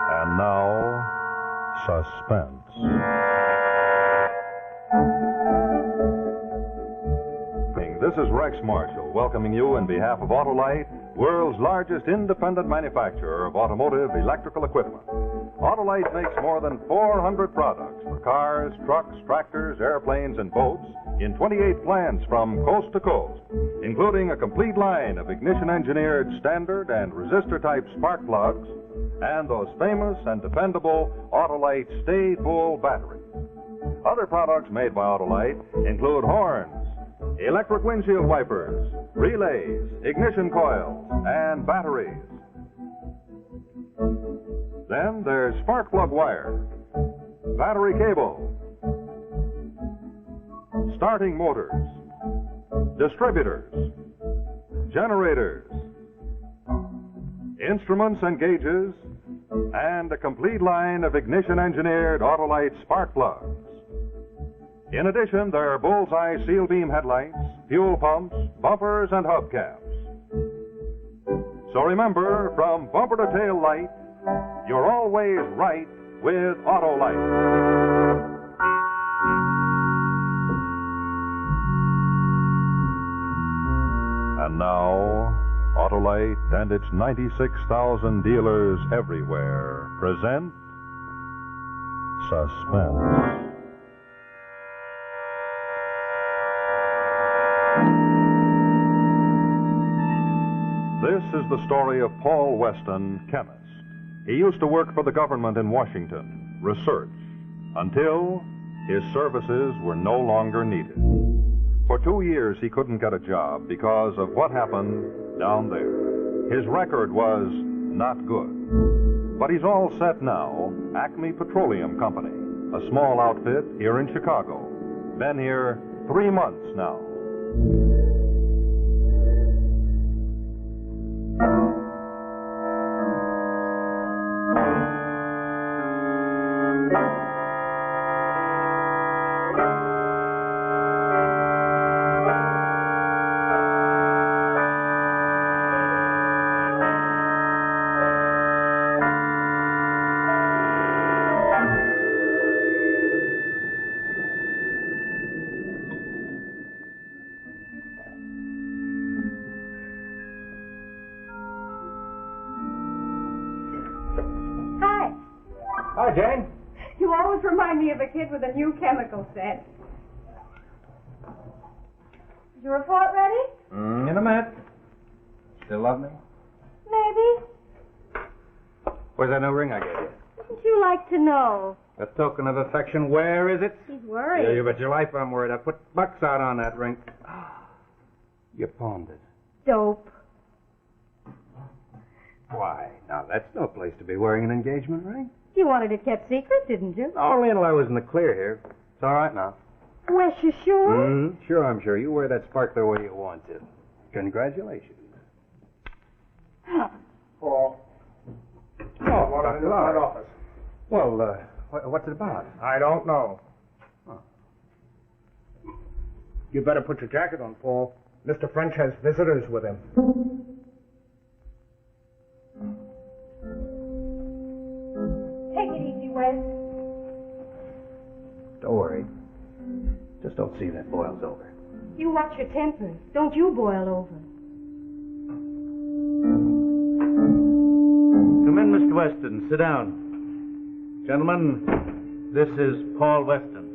And now, Suspense. This is Rex Marshall welcoming you in behalf of Autolite, world's largest independent manufacturer of automotive electrical equipment. Autolite makes more than 400 products for cars, trucks, tractors, airplanes, and boats in 28 plants from coast to coast, including a complete line of ignition-engineered standard and resistor-type spark plugs and those famous and dependable Autolite Stay-Full batteries. Other products made by Autolite include horns, electric windshield wipers, relays, ignition coils, and batteries. Then there's spark plug wire, battery cable, starting motors, distributors, generators, instruments and gauges, and a complete line of ignition-engineered Autolite spark plugs. In addition, there are bullseye seal beam headlights, fuel pumps, bumpers, and hubcaps. So remember, from bumper to tail light, you're always right with Autolite. And now, Autolite and its 96,000 dealers everywhere present Suspense. This is the story of Paul Weston, chemist. He used to work for the government in Washington, research, until his services were no longer needed. For 2 years, he couldn't get a job because of what happened down there. His record was not good. But he's all set now. Acme Petroleum Company, a small outfit here in Chicago. Been here 3 months now. Hi, Jane. You always remind me of a kid with a new chemical set. Is your report ready? In a minute. Still love me? Maybe. Where's that new ring I gave you? Wouldn't you like to know? A token of affection. Where is it? He's worried. Yeah, you bet your life I'm worried. I put bucks out on that ring. You pawned it. Dope. Why? Now, that's no place to be wearing an engagement ring. You wanted it kept secret, didn't you? Only until I was in the clear here. It's all right now. Well, you sure? Sure, I'm sure. You wear that sparkler the way you want to. Congratulations. Paul. Oh, what in the front office? Well, what's it about? I don't know. Oh. You better put your jacket on, Paul. Mr. French has visitors with him. Take it easy, Wes. Don't worry. Just don't see that boils over. You watch your temper. Don't you boil over. Come in, Mr. Weston. Sit down. Gentlemen, this is Paul Weston.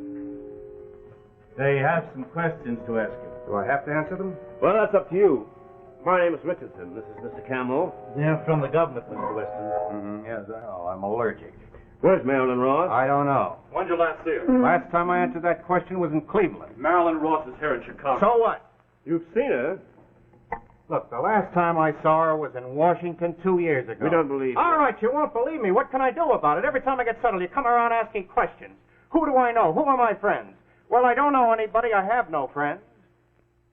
They have some questions to ask you. Do I have to answer them? Well, that's up to you. My name is Richardson. This is Mr. Campbell. They're from the government, Mr. Weston. Yes, I know. I'm allergic. Where's Marilyn Ross? I don't know. When'd you last see her? Last time I answered that question was in Cleveland. Marilyn Ross is here in Chicago. So what? You've seen her. Look, the last time I saw her was in Washington 2 years ago. We don't believe All you. right, you won't believe me. What can I do about it? Every time I get settled, you come around asking questions. Who do I know? Who are my friends? Well, I don't know anybody. I have no friends.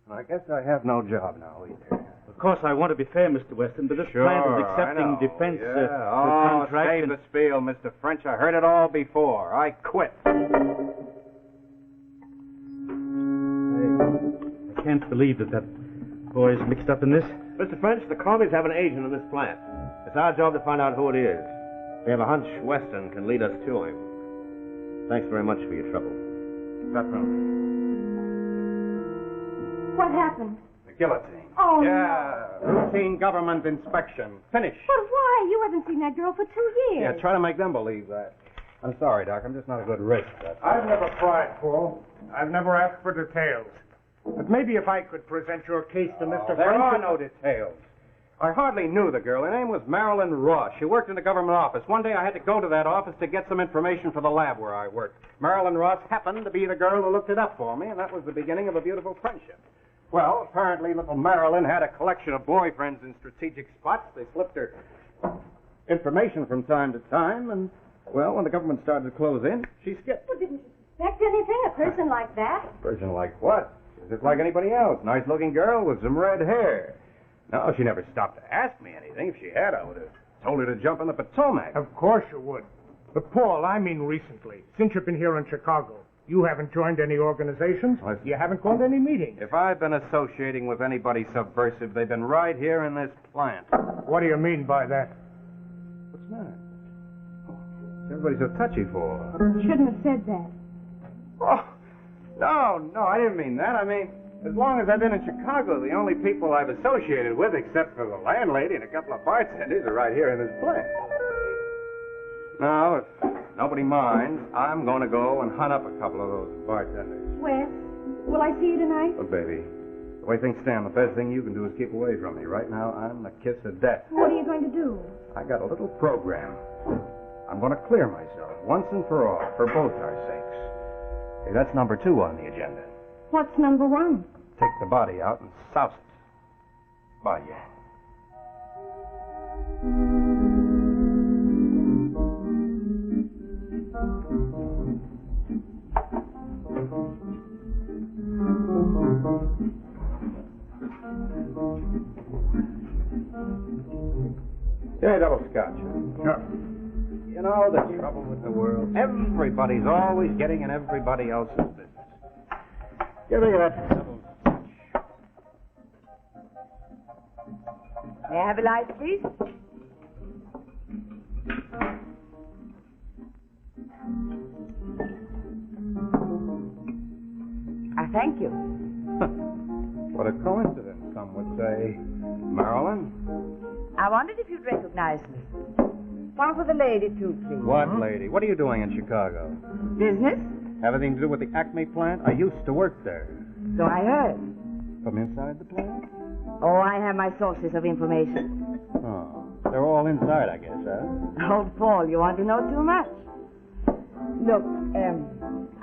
And I guess I have no job now either. Of course, I want to be fair, Mr. Weston, but this plant is accepting defense contract. Save the spiel, Mr. French. I heard it all before. I quit. I can't believe that boy's mixed up in this. Mr. French, the Commies have an agent in this plant. It's our job to find out who it is. We have a hunch Weston can lead us to him. Thanks very much for your trouble. Definitely. What happened? The guillotine. Oh, Yeah, routine government inspection. Finish. But why? You haven't seen that girl for 2 years. Yeah, try to make them believe that. I'm sorry, Doc. I'm just not a good risk. I've never pried, Paul. I've never asked for details. But maybe if I could present your case to Mr. There French... are no details. I hardly knew the girl. Her name was Marilyn Ross. She worked in the government office. One day I had to go to that office to get some information for the lab where I worked. Marilyn Ross happened to be the girl who looked it up for me, and that was the beginning of a beautiful friendship. Well, apparently little Marilyn had a collection of boyfriends in strategic spots. They slipped her information from time to time, and, well, when the government started to close in, she skipped. Well, didn't you suspect anything? A person like that? A person like what? She's just like anybody else. Nice-looking girl with some red hair. No, she never stopped to ask me anything. If she had, I would have told her to jump in the Potomac. Of course you would. But, Paul, I mean recently. Since you've been here in Chicago, you haven't joined any organizations? You haven't gone to any meetings? If I've been associating with anybody subversive, they've been right here in this plant. What do you mean by that? What's that? What's everybody so touchy for? Shouldn't have said that. Oh, no, I didn't mean that. I mean, as long as I've been in Chicago, the only people I've associated with, except for the landlady and a couple of bartenders, are right here in this plant. Now, if nobody minds, I'm going to go and hunt up a couple of those bartenders. Wes, will I see you tonight? Look, baby, the way things stand, the best thing you can do is keep away from me. Right now, I'm the kiss of death. What are you going to do? I got a little program. I'm going to clear myself once and for all, for both our sakes. Hey, that's number 2 on the agenda. What's number 1? Take the body out and souse it. Bye, yeah. Yeah, double scotch. Sure. You know, the trouble with the world, everybody's always getting in everybody else's business. Give me that double scotch. May I have a light, please? Thank you. What a coincidence, some would say. Marilyn? I wondered if you'd recognize me. One for the lady, too, please. What lady? What are you doing in Chicago? Business? Have anything to do with the Acme plant? I used to work there. So I heard. From inside the plant? Oh, I have my sources of information. Oh, they're all inside, I guess, huh? Oh, Paul, you want to know too much. Look,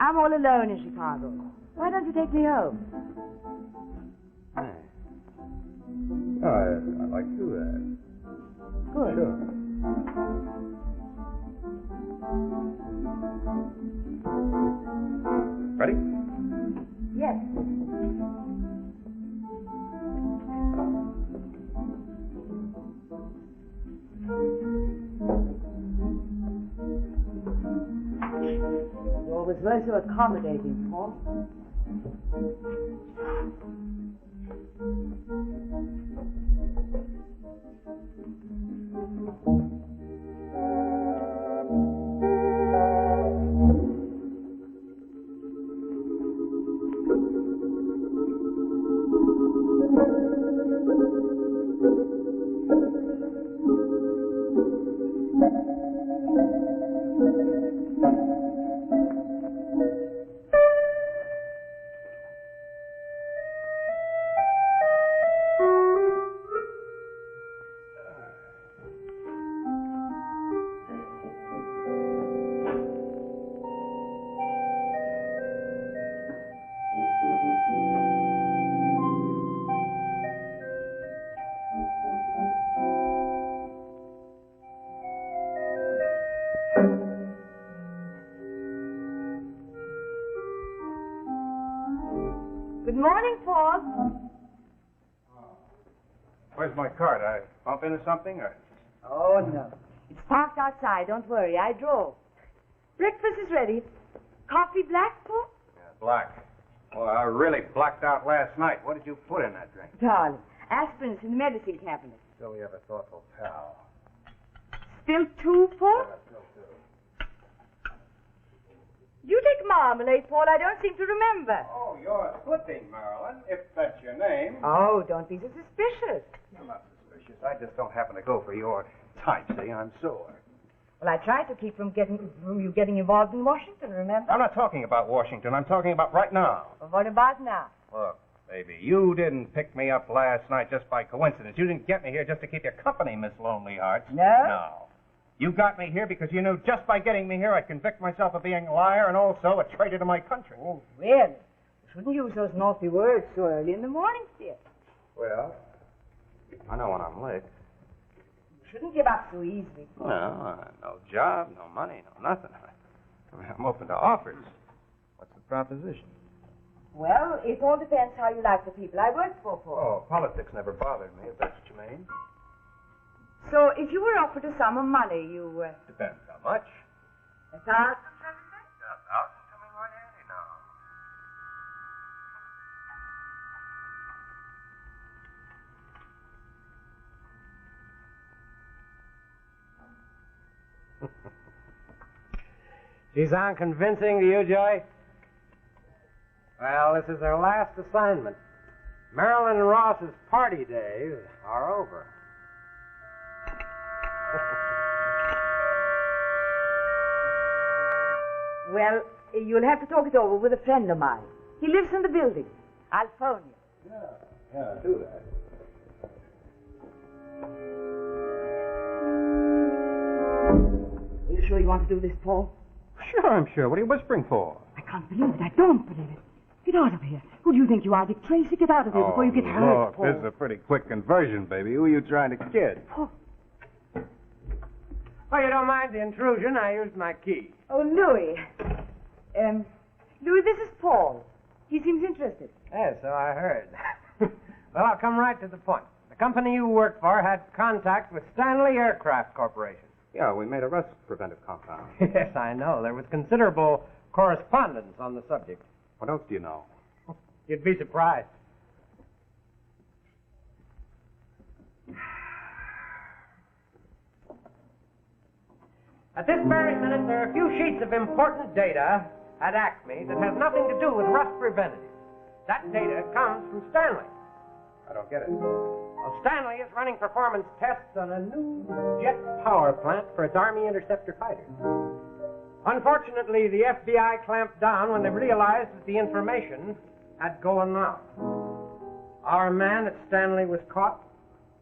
I'm all alone in Chicago. Why don't you take me home? Hey. Oh, I'd like to do that. Good. Sure. Ready? Yes. You always were so accommodating, Paul. Good morning, Paul. Where's my cart? I bump into something, or? Oh, no. It's parked outside. Don't worry. I drove. Breakfast is ready. Coffee black, Paul? Yeah, black. Well, I really blacked out last night. What did you put in that drink? Darling, aspirin's in the medicine cabinet. So we have a thoughtful pal. Still 2, Paul? You take marmalade, Paul. I don't seem to remember. Oh, you're slipping, Marilyn, if that's your name. Oh, don't be so suspicious. I'm not suspicious. I just don't happen to go for your type, see? I'm sore. Well, I tried to keep from you getting involved in Washington, remember? I'm not talking about Washington. I'm talking about right now. Well, what about now? Look, baby, you didn't pick me up last night just by coincidence. You didn't get me here just to keep you company, Miss Lonely Hearts. No? No. You got me here because you knew just by getting me here I'd convict myself of being a liar and also a traitor to my country. Oh, really? You shouldn't use those naughty words so early in the morning, dear. Well, I know when I'm late. You shouldn't give up so easily. Well, no job, no money, no nothing. I'm open to offers. What's the proposition? Well, it all depends how you like the people I work for, Paul. Oh, politics never bothered me, if that's what you mean. So, if you were offered a sum of money, you... Depends how much. $1,000? Yeah, 1,000 coming right handy now. She sound convincing to you, Joy? Well, this is her last assignment. Marilyn and Ross's party days are over. Well, you'll have to talk it over with a friend of mine. He lives in the building. I'll phone you. Yeah, do that. Are you sure you want to do this, Paul? Sure, I'm sure. What are you whispering for? I can't believe it. I don't believe it. Get out of here. Who do you think you are, Dick Tracy? Get out of here before you get hurt, Look, Paul. this is a pretty quick conversion, baby. Who are you trying to kid? Paul. Oh, you don't mind the intrusion? I used my key. Oh, Louis. Louis, this is Paul. He seems interested. Yes, so I heard. Well, I'll come right to the point. The company you work for had contact with Stanley Aircraft Corporation. Yeah, we made a rust preventive compound. Yes, I know. There was considerable correspondence on the subject. What else do you know? You'd be surprised. At this very minute, there are a few sheets of important data at Acme that has nothing to do with rust preventative. That data comes from Stanley. I don't get it. Well, Stanley is running performance tests on a new jet power plant for its Army interceptor fighters. Unfortunately, the FBI clamped down when they realized that the information had gone out. Our man at Stanley was caught.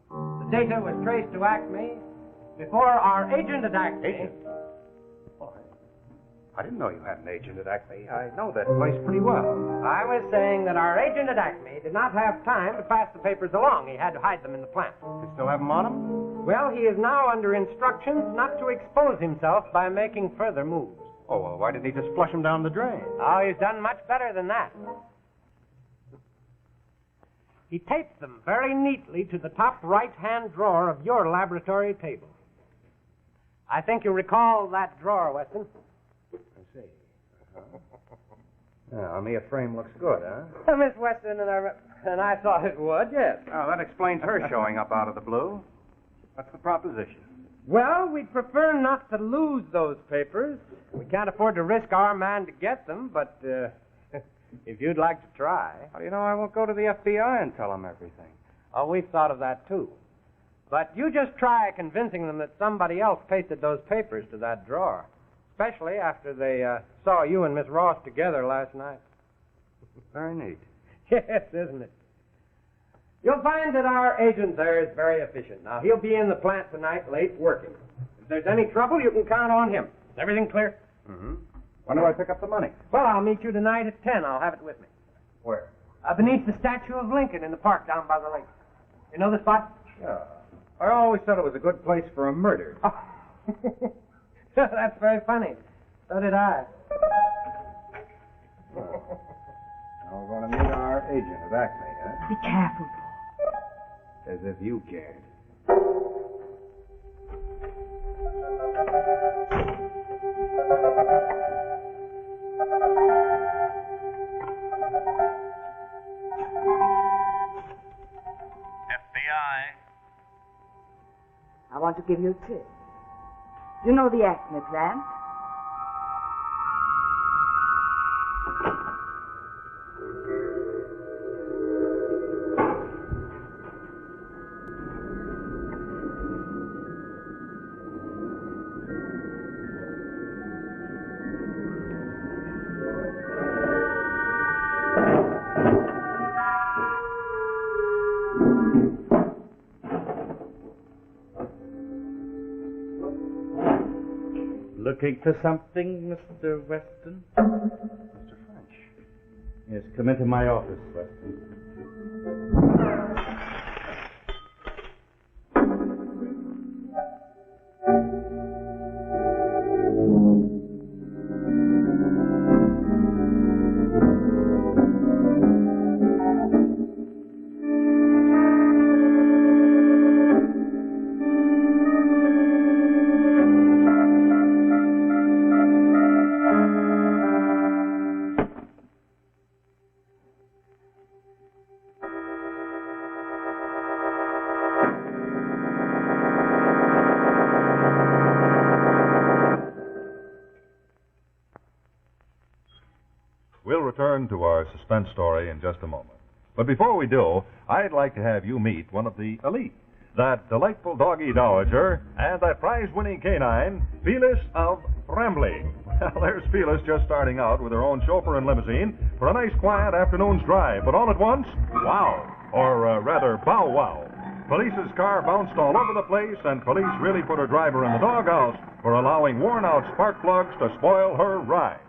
The data was traced to Acme before our agent at Acme... Agent? Oh, I didn't know you had an agent at Acme. I know that place pretty well. I was saying that our agent at Acme did not have time to pass the papers along. He had to hide them in the plant. You still have them on him? Well, he is now under instructions not to expose himself by making further moves. Oh, well, why didn't he just flush them down the drain? Oh, he's done much better than that. He taped them very neatly to the top right-hand drawer of your laboratory table. I think you recall that drawer, Weston. I see. Yeah, Mia frame looks good, huh? Miss Weston and I thought it would, yes. Oh, that explains her showing up out of the blue. What's the proposition? Well, we'd prefer not to lose those papers. We can't afford to risk our man to get them, but if you'd like to try. How do you know I won't go to the FBI and tell them everything? Oh, we've thought of that, too. But you just try convincing them that somebody else pasted those papers to that drawer, especially after they saw you and Miss Ross together last night. Very neat. Yes, isn't it? You'll find that our agent there is very efficient. Now, he'll be in the plant tonight late working. If there's any trouble, you can count on him. Is everything clear? Mm-hmm. When do I pick up the money? Well, I'll meet you tonight at 10. I'll have it with me. Where? Beneath the statue of Lincoln in the park down by the lake. You know the spot? Yeah. I always thought it was a good place for a murder. Oh. That's very funny. So did I. Well, now we're going to meet our agent at Acme, huh? Be careful, Paul. As if you cared. FBI. I want to give you a tip. You know the Acme plant? Looking for something, Mr. Weston? Mr. French. Yes, come into my office, Weston. We'll return to our suspense story in just a moment. But before we do, I'd like to have you meet one of the elite, that delightful doggy dowager, and that prize-winning canine, Phyllis of Framley. Well, there's Phyllis just starting out with her own chauffeur and limousine for a nice, quiet afternoon's drive. But all at once, wow, or rather, bow wow. Police's car bounced all over the place, and police really put her driver in the doghouse for allowing worn-out spark plugs to spoil her ride.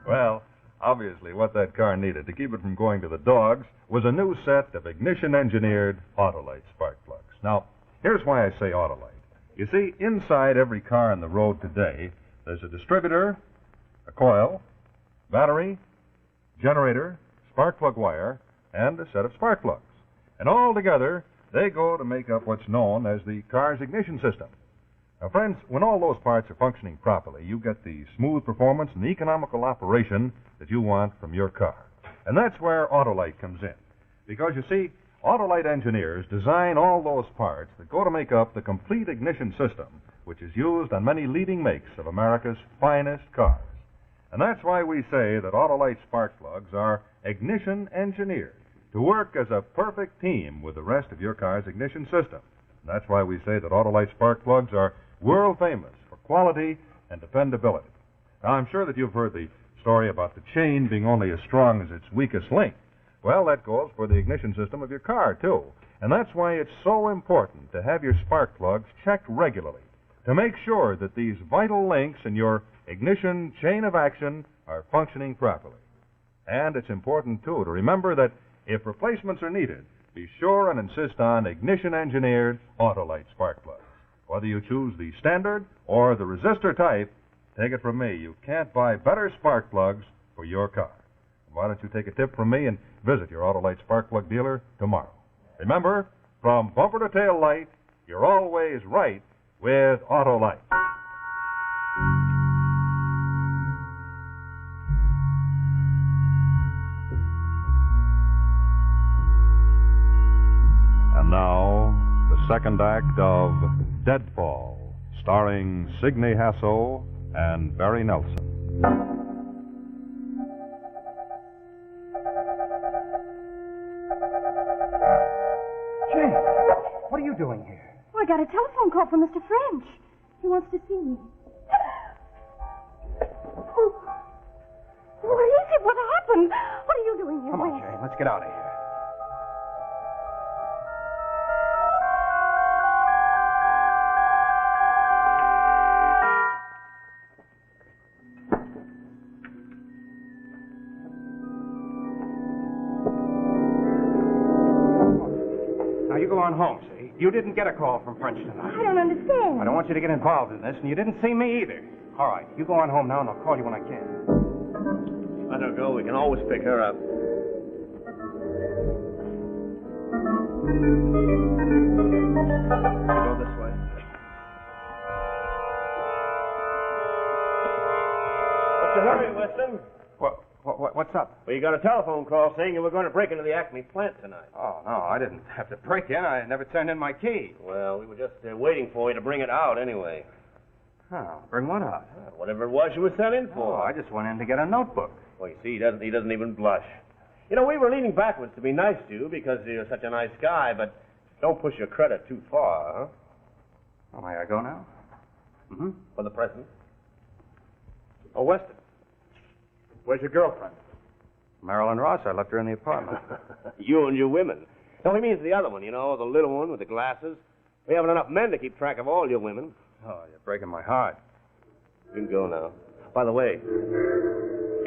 Well, obviously what that car needed to keep it from going to the dogs was a new set of ignition-engineered Autolite spark plugs. Now, here's why I say Autolite. You see, inside every car on the road today, there's a distributor, a coil, battery, generator, spark plug wire, and a set of spark plugs. And all together, they go to make up what's known as the car's ignition system. Now, friends, when all those parts are functioning properly, you get the smooth performance and economical operation that you want from your car. And that's where Autolite comes in. Because, you see, Autolite engineers design all those parts that go to make up the complete ignition system, which is used on many leading makes of America's finest cars. And that's why we say that Autolite spark plugs are ignition engineered to work as a perfect team with the rest of your car's ignition system. And that's why we say that Autolite spark plugs are world famous for quality and dependability. Now, I'm sure that you've heard the story about the chain being only as strong as its weakest link. Well, that goes for the ignition system of your car, too. And that's why it's so important to have your spark plugs checked regularly to make sure that these vital links in your ignition chain of action are functioning properly. And it's important, too, to remember that if replacements are needed, be sure and insist on ignition-engineered Autolite spark plugs. Whether you choose the standard or the resistor type, take it from me, you can't buy better spark plugs for your car. Why don't you take a tip from me and visit your Autolite spark plug dealer tomorrow? Remember, from bumper to tail light, you're always right with Autolite. And now, the second act of Deadfall, starring Signe Hasso and Barry Nelson. Jane, what are you doing here? Oh, I got a telephone call from Mr. French. He wants to see me. Oh, what is it? What happened? What are you doing here? Come on, Jane, let's get out of here. You go on home, see? You didn't get a call from French tonight. I don't understand. I don't want you to get involved in this, and you didn't see me either. All right, you go on home now, and I'll call you when I can. Let her go. We can always pick her up. Go this way. What's the hurry, Weston? What What's up? Well, you got a telephone call saying you were going to break into the Acme plant tonight. Oh, no, I didn't have to break in. I never turned in my key. Well, we were just waiting for you to bring it out anyway. Oh, bring what out? Whatever it was you were sent in for. Oh, I just went in to get a notebook. Well, you see, he doesn't even blush. You know, we were leaning backwards to be nice to you because you're such a nice guy, but don't push your credit too far, huh? Oh, may I go now? Mm-hmm. For the present. Oh, Weston. Where's your girlfriend? Marilyn Ross. I left her in the apartment. You and your women. No, he means the other one, you know, the little one with the glasses. We haven't enough men to keep track of all your women. Oh, you're breaking my heart. You can go now. By the way,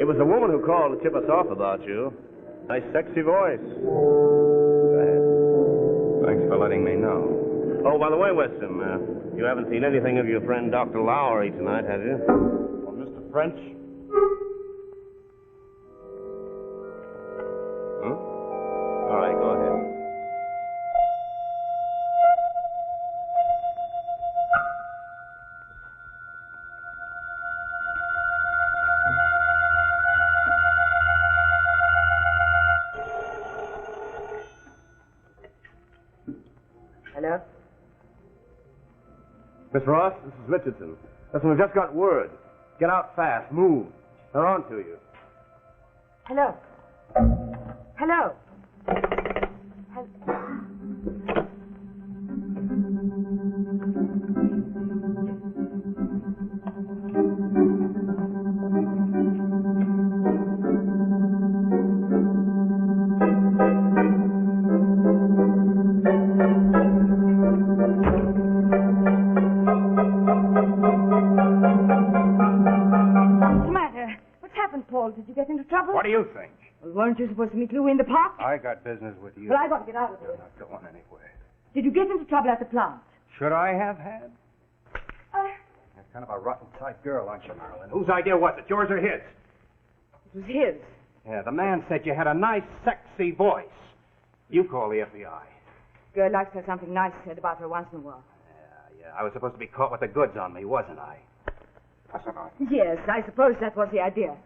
it was a woman who called to tip us off about you. Nice, sexy voice. Go ahead. Thanks for letting me know. Oh, by the way, Weston, you haven't seen anything of your friend Dr. Lowry tonight, have you? Well, Mr. French? Huh? All right, go ahead. Hello? Miss Ross, this is Richardson. Listen, we've just got word. Get out fast. Move. They're on to you. Hello? Hello? Did you get into trouble? What do you think? Well, weren't you supposed to meet Louie in the park? I got business with you. Well, I got to get out of here. You're not going anywhere. Did you get into trouble at the plant? Should I have had? You're kind of a rotten type girl, aren't you, Marilyn? Whose idea was it, yours or his? It was his. Yeah, the man said you had a nice, sexy voice. You call the FBI. Girl likes to have something nice said about her once in a while. Yeah, I was supposed to be caught with the goods on me, wasn't I? Wasn't I? Yes, I suppose that was the idea.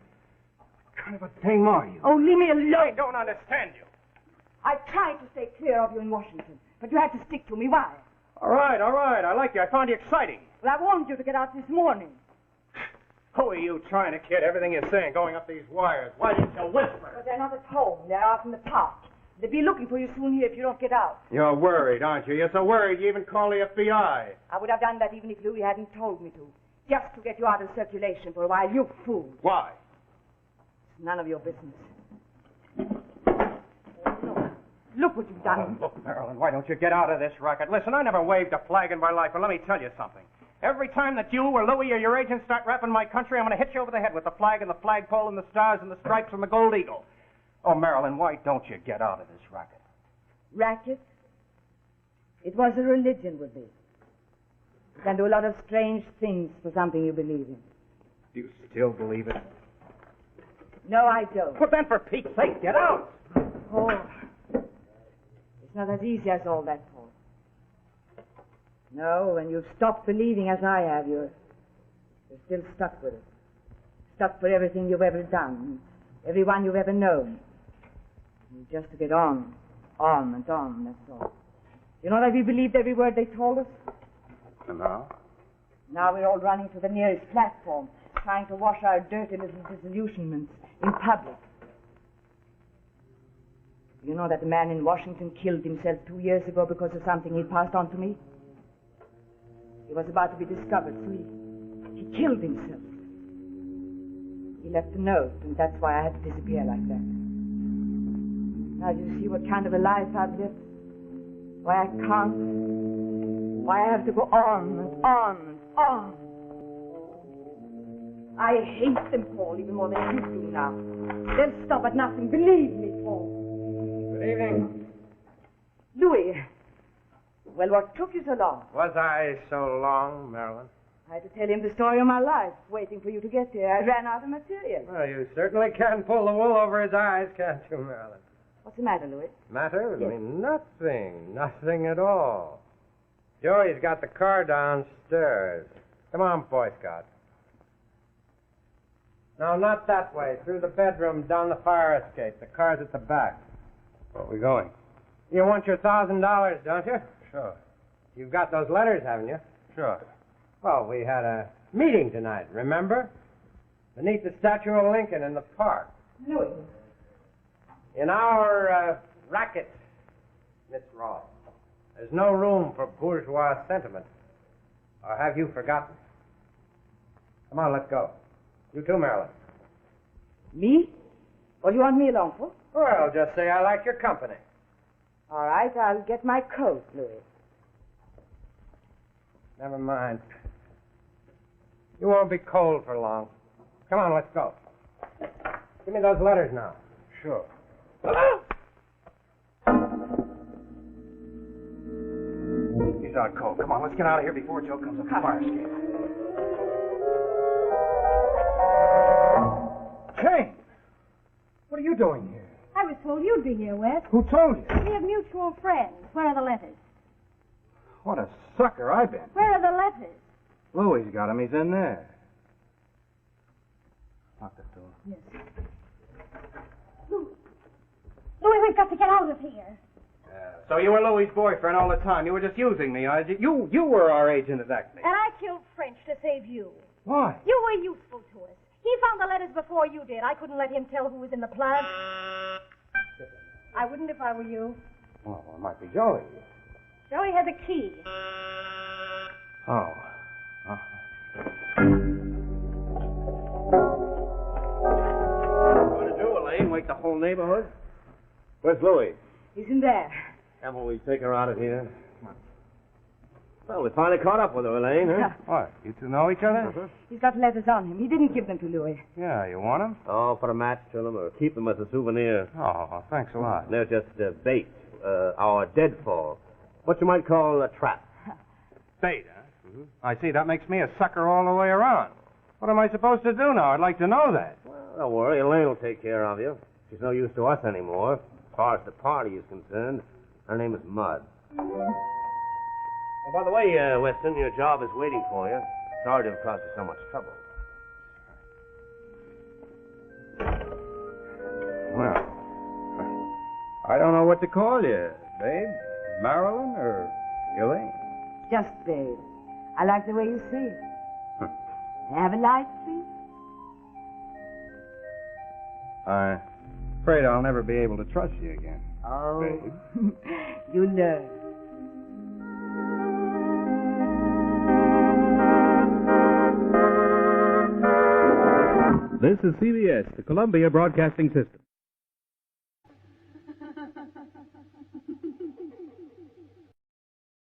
What kind of a dame are you? Oh, leave me alone. I don't understand you. I tried to stay clear of you in Washington, but you had to stick to me. Why? All right. I like you. I found you exciting. Well, I warned you to get out this morning. Who are you trying to kid? Everything you're saying going up these wires. Why didn't you whisper? But they're not at home. They're out in the park. They'll be looking for you soon here if you don't get out. You're worried, aren't you? You're so worried you even call the FBI. I would have done that even if Louis hadn't told me to. Just to get you out of circulation for a while, you fool. Why? It's none of your business. Look what you've done. Look, Marilyn, why don't you get out of this racket? Listen, I never waved a flag in my life, but let me tell you something. Every time that you or Louis or your agent start rapping my country, I'm going to hit you over the head with the flag and the flagpole and the stars and the stripes and the gold eagle. Oh, Marilyn, why don't you get out of this racket? Racket? It was a religion with me. You can do a lot of strange things for something you believe in. Do you still believe it? No, I don't. Well, then, for Pete's sake, get out! Oh, it's not as easy as all that, Paul. No, when you've stopped believing as I have, you're still stuck with it. Stuck for everything you've ever done, everyone you've ever known. And just to get on and on, that's all. You know that we believed every word they told us? And now? Now we're all running to the nearest platform, trying to wash our dirty little disillusionments in public. You know that the man in Washington killed himself 2 years ago because of something he passed on to me? He was about to be discovered, so he killed himself. He left a note, and that's why I had to disappear like that. Now do you see what kind of a life I've lived? Why I can't. Why I have to go on and on and on. I hate them, Paul, even more than you do now. They'll stop at nothing. Believe me, Paul. Good evening. Louis. Well, what took you so long? Was I so long, Marilyn? I had to tell him the story of my life, waiting for you to get here. I ran out of material. Well, you certainly can pull the wool over his eyes, can't you, Marilyn? What's the matter, Louis? Matter? Yes. I mean, nothing. Nothing at all. Joey's got the car downstairs. Come on, Boy Scout. No, not that way. Through the bedroom, down the fire escape. The car's at the back. Where are we going? You want your $1,000, don't you? Sure. You've got those letters, haven't you? Sure. Well, we had a meeting tonight, remember? Beneath the statue of Lincoln in the park. Louis. In our racket, Miss Ross, there's no room for bourgeois sentiment. Or have you forgotten? Come on, let's go. You too, Marilyn. Me? What do you want me along for? Well, just say I like your company. All right, I'll get my coat, Louis. Never mind. You won't be cold for long. Come on, let's go. Give me those letters now. Sure. He's out cold. Come on, let's get out of here before Joe comes up the fire escape. Jane! What are you doing here? I was told you'd be here, Wes. Who told you? We have mutual friends. Where are the letters? What a sucker I've been. Where are the letters? Louie's got him. He's in there. Lock that door. Yes. Louis, we've got to get out of here. So you were Louie's boyfriend all the time. You were just using me. You were our agent exactly. And I killed French to save you. Why? You were useful to us. He found the letters before you did. I couldn't let him tell who was in the plant. I wouldn't if I were you. Well, it might be Joey. Joey had the key. Oh. What to do, Elaine? Wake the whole neighborhood? Where's Louis? He's in there. Haven't we take her out of here? Well, we finally caught up with her, Elaine, huh? What? You two know each other? Uh-huh. He's got letters on him. He didn't give them to Louis. Yeah, you want them? Oh, put a match to them or keep them as a souvenir. Oh, thanks a lot. They're just bait, our deadfall. What you might call a trap. Bait, huh? Mm-hmm. I see. That makes me a sucker all the way around. What am I supposed to do now? I'd like to know that. Well, don't worry. Elaine will take care of you. She's no use to us anymore. As far as the party is concerned, her name is Mud. Oh, by the way, Weston, your job is waiting for you. Sorry to have caused you so much trouble. Well, I don't know what to call you, babe. Marilyn or Elaine? Just babe. I like the way you say it. Have a light, please? I'm afraid I'll never be able to trust you again. Oh, babe. you learn. This is CBS, the Columbia Broadcasting System.